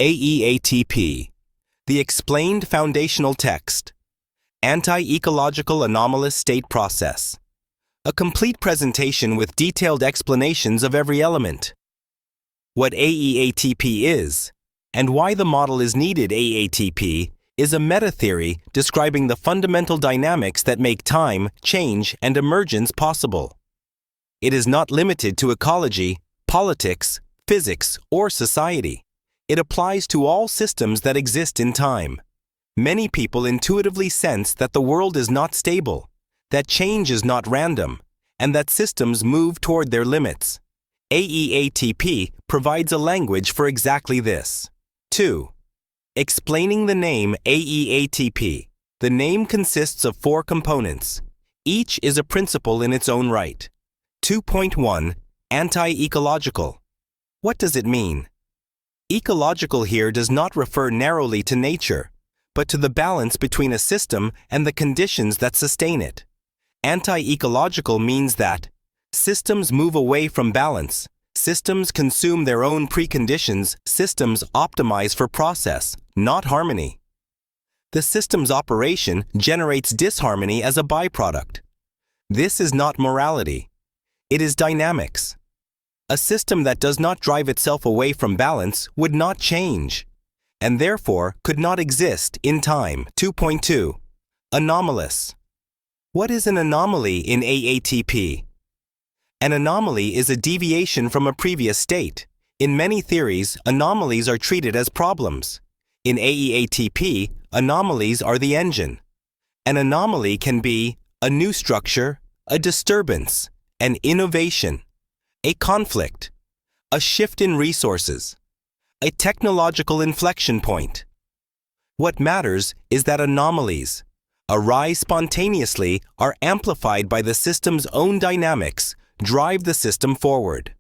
AEATP, the Explained Foundational Text, Ecological Anomalous State Process, a complete presentation with detailed explanations of every element. What AEATP is, and why the model is needed. AEATP is a metatheory describing the fundamental dynamics that make time, change, and emergence possible. It is not limited to ecology, politics, physics, or society. It applies to all systems that exist in time. Many people intuitively sense that the world is not stable, that change is not random, and that systems move toward their limits. AEATP provides a language for exactly this. 2. Explaining the name AEATP. The name consists of 4 components. Each is a principle in its own right. 2.1. Anti-ecological. What does it mean? Ecological here does not refer narrowly to nature, but to the balance between a system and the conditions that sustain it. Anti-ecological means that systems move away from balance, systems consume their own preconditions, systems optimize for process, not harmony. The system's operation generates disharmony as a byproduct. This is not morality. It is dynamics. A system that does not drive itself away from balance would not change, and therefore could not exist in time. 2.2. Anomalous. What is an anomaly in AEATP? An anomaly is a deviation from a previous state. In many theories, anomalies are treated as problems. In AEATP, anomalies are the engine. An anomaly can be a new structure, a disturbance, an innovation, a conflict, a shift in resources, a technological inflection point. What matters is that anomalies arise spontaneously, are amplified by the system's own dynamics, drive the system forward.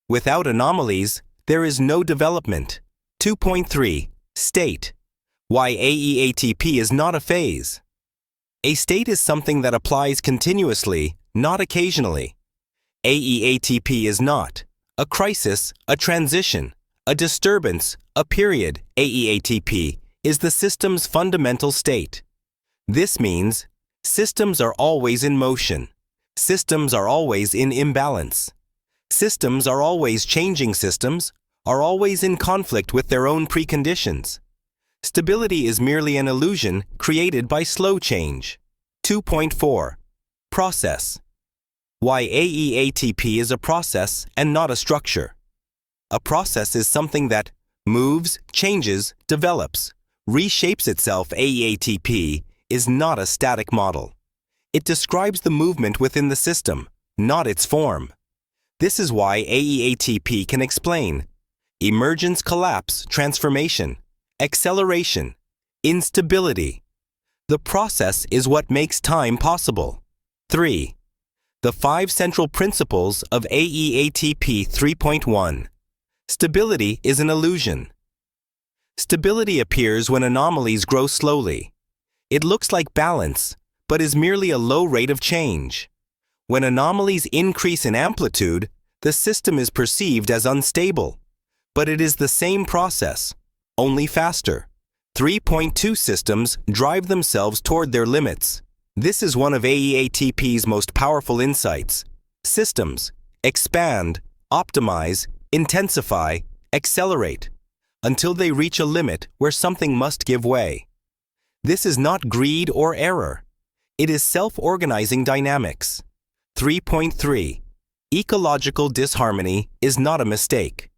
Without anomalies, there is no development. 2.3. State. Why AEATP is not a phase. A state is something that applies continuously, not occasionally. AEATP is not a crisis, a transition, a disturbance, a period. AEATP is the system's fundamental state. This means systems are always in motion. Systems are always in imbalance. Systems are always changing. Systems are always in conflict with their own preconditions. Stability is merely an illusion created by slow change. 2.4. Process. Why AEATP is a process and not a structure. A process is something that moves, changes, develops, reshapes itself. AEATP is not a static model. It describes the movement within the system, not its form. This is why AEATP can explain emergence, collapse, transformation, acceleration, instability. The process is what makes time possible. 3. The 5 central principles of AEATP. 3.1. Stability is an illusion. Stability appears when anomalies grow slowly. It looks like balance, but is merely a low rate of change. When anomalies increase in amplitude, the system is perceived as unstable, but it is the same process, only faster. 3.2. Systems drive themselves toward their limits. This is one of AEATP's most powerful insights. Systems expand, optimize, intensify, accelerate, until they reach a limit where something must give way. This is not greed or error. It is self-organizing dynamics. 3.3. Ecological disharmony is not a mistake.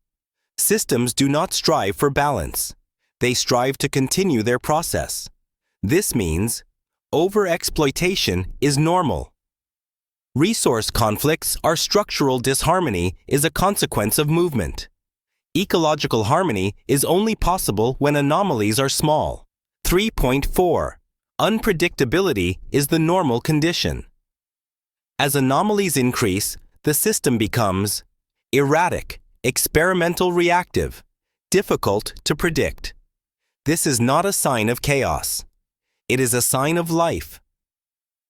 Systems do not strive for balance. They strive to continue their process. This means overexploitation is normal. Resource conflicts are structural. Disharmony is a consequence of movement. Ecological harmony is only possible when anomalies are small. 3.4. Unpredictability is the normal condition. As anomalies increase, the system becomes erratic, experimental, reactive, difficult to predict. This is not a sign of chaos. It is a sign of life.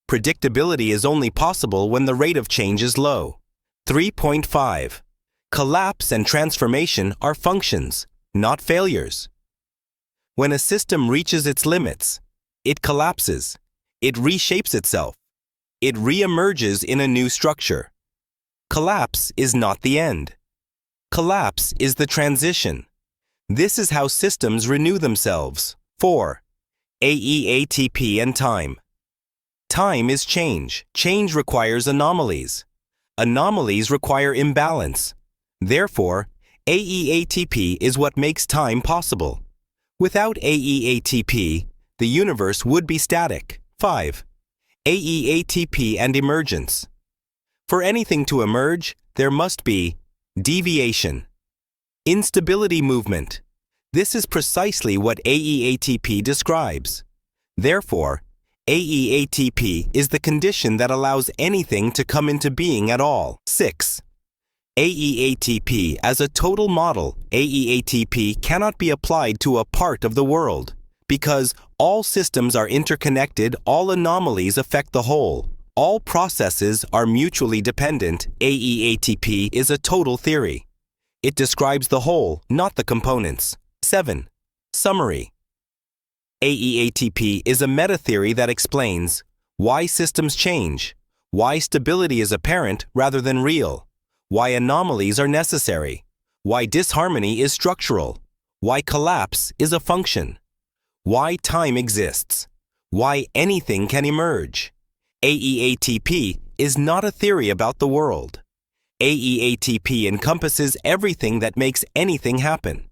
Predictability is only possible when the rate of change is low. 3.5. Collapse and transformation are functions, not failures. When a system reaches its limits, it collapses, it reshapes itself, it re-emerges in a new structure. Collapse is not the end. Collapse is the transition. This is how systems renew themselves. 4. AEATP and time. Time is change. Change requires anomalies. Anomalies require imbalance. Therefore, AEATP is what makes time possible. Without AEATP, the universe would be static. 5. AEATP and emergence. For anything to emerge, there must be deviation. Instability movement. This is precisely what AEATP describes. Therefore, AEATP is the condition that allows anything to come into being at all. 6. AEATP as a total model. AEATP cannot be applied to a part of the world. Because all systems are interconnected, all anomalies affect the whole. All processes are mutually dependent. AEATP is a total theory. It describes the whole, not the components. 7. Summary. AEATP is a metatheory that explains why systems change, why stability is apparent rather than real, why anomalies are necessary, why disharmony is structural, why collapse is a function, why time exists, why anything can emerge. AEATP is not a theory about the world. AEATP encompasses everything that makes anything happen.